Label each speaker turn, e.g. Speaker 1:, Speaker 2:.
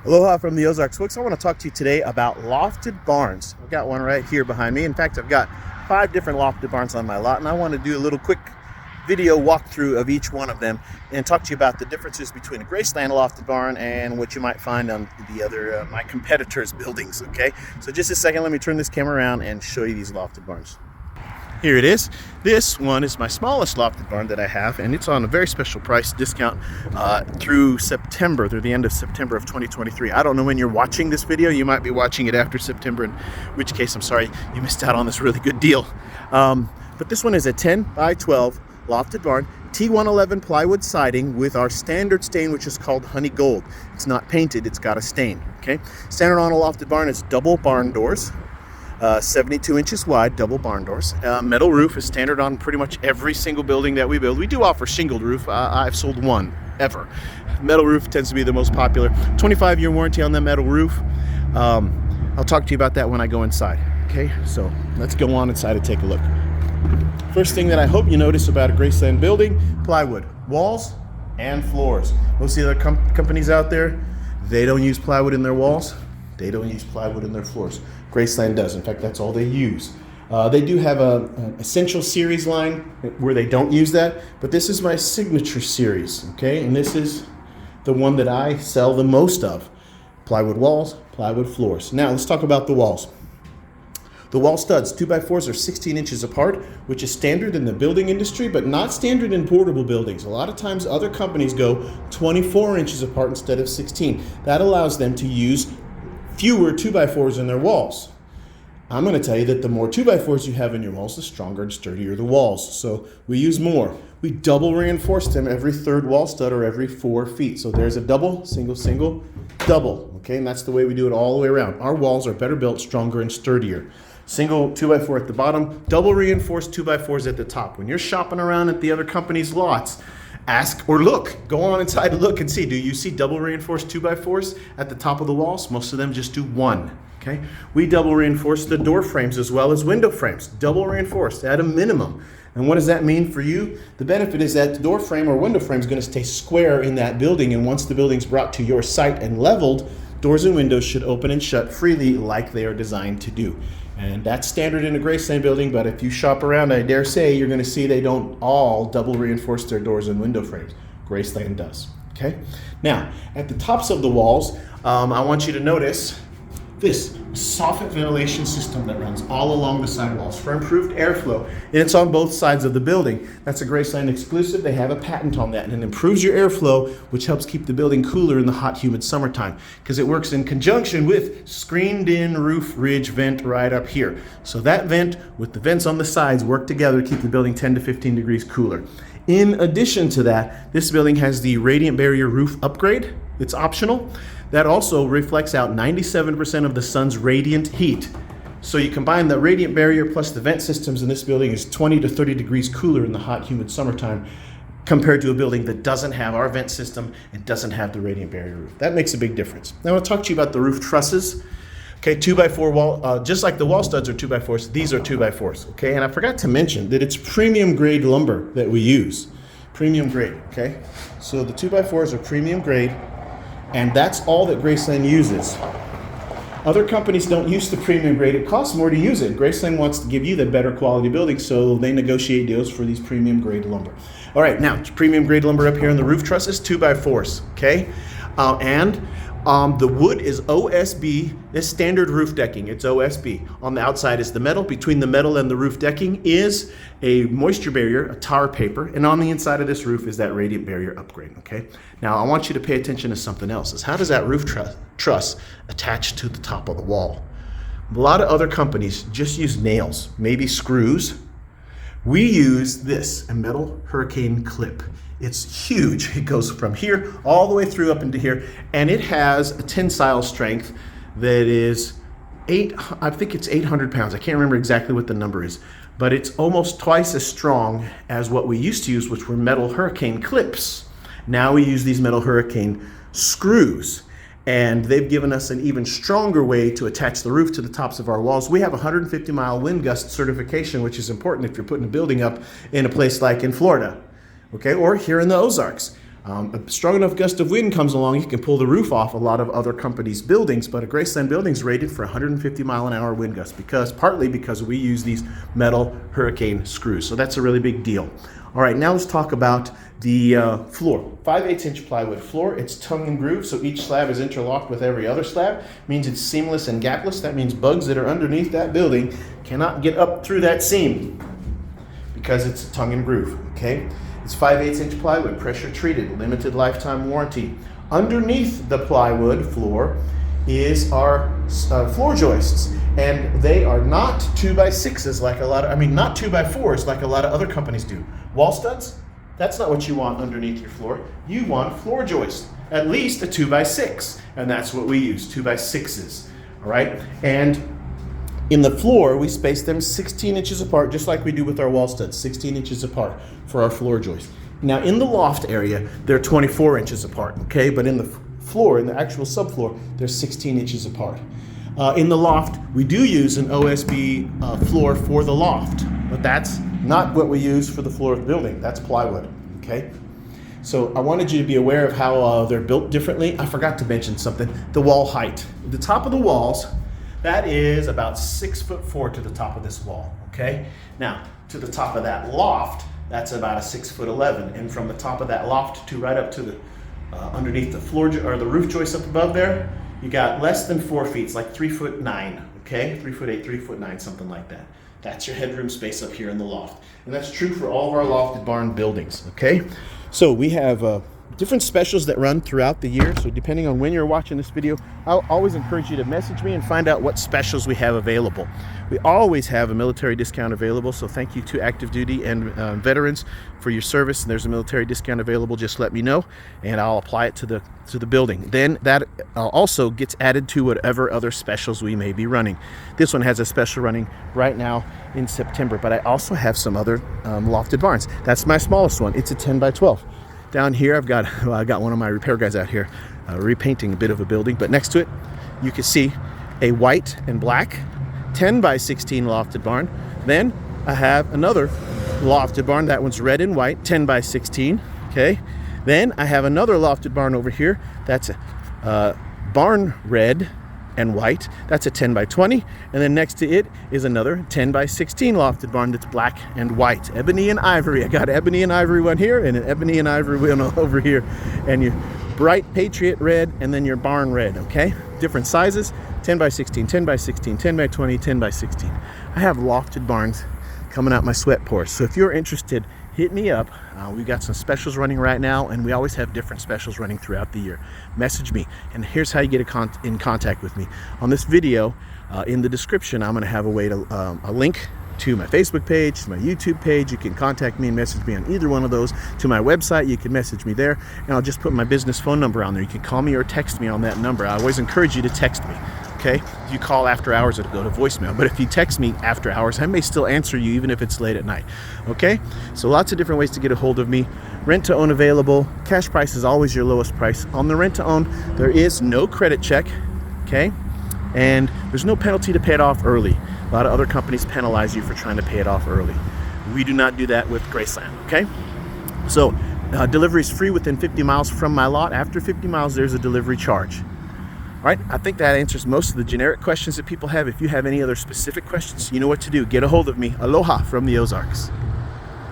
Speaker 1: Aloha from the Ozarks, folks. I want to talk to you today about lofted barns. I've got one right here behind me. In fact, I've got 5 different lofted barns on my lot, and I want to do a little quick video walkthrough of each one of them and talk to you about the differences between a Graceland lofted barn and what you might find on the other my competitors' buildings. Okay, so just a second, let me turn this camera around and show you these lofted barns. Here it is. This one is my smallest lofted barn that I have, and it's on a very special price discount through the end of September of 2023. I don't know when you're watching this video. You might be watching it after September, in which case I'm sorry you missed out on this really good deal. But this one is a 10 by 12 lofted barn, T111 plywood siding with our standard stain, which is called honey gold. It's not painted, it's got a stain. Okay, standard on a lofted barn is double barn doors. 72 inches wide, double barn doors. Metal roof is standard on pretty much every single building that we build. We do offer shingled roof. I've sold one ever. Metal roof tends to be the most popular. 25-year warranty on the metal roof. I'll talk to you about that when I go inside. Okay, so let's go on inside and take a look. First thing that I hope you notice about a Graceland building, plywood, walls and floors. Most of the other companies out there, they don't use plywood in their walls. They don't use plywood in their floors. Graceland does. In fact, that's all they use. They do have an Essential Series line where they don't use that, but this is my Signature Series, okay? And this is the one that I sell the most of. Plywood walls, plywood floors. Now, let's talk about the walls. The wall studs, 2x4s, are 16 inches apart, which is standard in the building industry, but not standard in portable buildings. A lot of times other companies go 24 inches apart instead of 16. That allows them to use fewer 2x4s in their walls. I'm going to tell you that the more 2x4s you have in your walls, the stronger and sturdier the walls. So we use more. We double reinforce them every third wall stud or every 4 feet. So there's a double, single, single, double. Okay, and that's the way we do it all the way around. Our walls are better built, stronger, and sturdier. Single 2x4 at the bottom, double reinforced 2x4s at the top. When you're shopping around at the other company's lots, ask or look. Go on inside and look and see. Do you see double reinforced 2x4s at the top of the walls? Most of them just do one. Okay. We double reinforce the door frames as well as window frames. Double reinforced at a minimum. And what does that mean for you? The benefit is that the door frame or window frame is going to stay square in that building, and once the building's brought to your site and leveled, doors and windows should open and shut freely like they are designed to do. And that's standard in a Graceland building, but if you shop around, I dare say you're going to see they don't all double reinforce their doors and window frames. Graceland does. Okay. Now, at the tops of the walls, I want you to notice this Soffit ventilation system that runs all along the sidewalls for improved airflow. And it's on both sides of the building. That's a Graceland exclusive. They have a patent on that, and it improves your airflow, which helps keep the building cooler in the hot, humid summertime, because it works in conjunction with screened-in roof ridge vent right up here. So that vent with the vents on the sides work together to keep the building 10 to 15 degrees cooler. In addition to that, this building has the radiant barrier roof upgrade. It's optional. That also reflects out 97% of the sun's radiant heat. So you combine the radiant barrier plus the vent systems in this building is 20 to 30 degrees cooler in the hot, humid summertime compared to a building that doesn't have our vent system and doesn't have the radiant barrier roof. That makes a big difference. Now I want to talk to you about the roof trusses. Okay, 2x4 wall, just like the wall studs are 2x4s, these are 2x4s, okay? And I forgot to mention that it's premium grade lumber that we use. Premium grade, okay? So the 2x4s are premium grade, and that's all that Graceland uses. Other companies don't use the premium grade. It costs more to use it. Graceland wants to give you the better quality building, so they negotiate deals for these premium grade lumber. All right, now premium grade lumber up here in the roof trusses, 2x4s, okay? The wood is OSB. This standard roof decking, it's OSB. On the outside is the metal. Between the metal and the roof decking is a moisture barrier, a tar paper, and on the inside of this roof is that radiant barrier upgrade, okay? Now I want you to pay attention to something else. Is how does that roof truss attach to the top of the wall? A lot of other companies just use nails, maybe screws. We use this, a metal hurricane clip. It's huge. It goes from here all the way through up into here, and it has a tensile strength that is I think it's 800 pounds. I can't remember exactly what the number is, but it's almost twice as strong as what we used to use, which were metal hurricane clips. Now we use these metal hurricane screws, and they've given us an even stronger way to attach the roof to the tops of our walls. We have 150-mile wind gust certification, which is important if you're putting a building up in a place like in Florida, okay, or here in the Ozarks. A strong enough gust of wind comes along, you can pull the roof off a lot of other companies' buildings, but a Graceland building is rated for 150 mile an hour wind gust partly because we use these metal hurricane screws. So that's a really big deal. All right, now let's talk about the floor. 5/8 inch plywood floor. It's tongue and groove, so each slab is interlocked with every other slab. Means it's seamless and gapless. That means bugs that are underneath that building cannot get up through that seam because it's tongue and groove, okay? It's 5/8 inch plywood, pressure treated, limited lifetime warranty. Underneath the plywood floor is our floor joists, and they are not 2x6s like a lot of, not 2x4s like a lot of other companies do. Wall studs, that's not what you want underneath your floor. You want a floor joist, at least a 2x6, and that's what we use, 2x6s, all right? And in the floor, we space them 16 inches apart, just like we do with our wall studs, 16 inches apart for our floor joist. Now, in the loft area, they're 24 inches apart, okay? But in the floor, in the actual subfloor, they're 16 inches apart. In the loft, we do use an OSB floor for the loft, but that's not what we use for the floor of the building. That's plywood, okay? So I wanted you to be aware of how they're built differently. I forgot to mention something, the wall height. The top of the walls, that is about 6'4" to the top of this wall, okay? Now, to the top of that loft, that's about a 6'11", and from the top of that loft to right up to the underneath the floor or the roof joist up above there, you got less than 4 feet. It's like 3'9", okay? 3'8", 3'9", something like that. That's your headroom space up here in the loft, and that's true for all of our lofted barn buildings, okay? So we have different specials that run throughout the year. So depending on when you're watching this video, I'll always encourage you to message me and find out what specials we have available. We always have a military discount available, so thank you to active duty and veterans for your service. And there's a military discount available. Just let me know, and I'll apply it to the building. Then that also gets added to whatever other specials we may be running. This one has a special running right now in September, but I also have some other lofted barns. That's my smallest one. It's a 10x12. Down here, I got one of my repair guys out here repainting a bit of a building, but next to it, you can see a white and black 10x16 lofted barn. Then I have another lofted barn. That one's red and white, 10x16, okay? Then I have another lofted barn over here. That's a barn red and white. That's a 10x20. And then next to it is another 10x16 lofted barn that's black and white. Ebony and ivory. I got ebony and ivory one here and an ebony and ivory one over here. And your bright Patriot red and then your barn red, okay? Different sizes, 10x16, 10x16, 10x20, 10x16. I have lofted barns coming out my sweat pores. So if you're interested, hit me up. We've got some specials running right now, and we always have different specials running throughout the year. Message me, and here's how you get in contact with me. On this video, in the description, I'm going to have a link to my Facebook page, to my YouTube page. You can contact me and message me on either one of those. To my website, you can message me there, and I'll just put my business phone number on there. You can call me or text me on that number. I always encourage you to text me. Okay, if you call after hours, it'll go to voicemail. But if you text me after hours, I may still answer you even if it's late at night. Okay, so lots of different ways to get a hold of me. Rent to own available. Cash price is always your lowest price. On the rent to own, there is no credit check. Okay, and there's no penalty to pay it off early. A lot of other companies penalize you for trying to pay it off early. We do not do that with Graceland. Okay, so delivery is free within 50 miles from my lot. After 50 miles, there's a delivery charge. All right, I think that answers most of the generic questions that people have. If you have any other specific questions, you know what to do. Get a hold of me. Aloha from the Ozarks.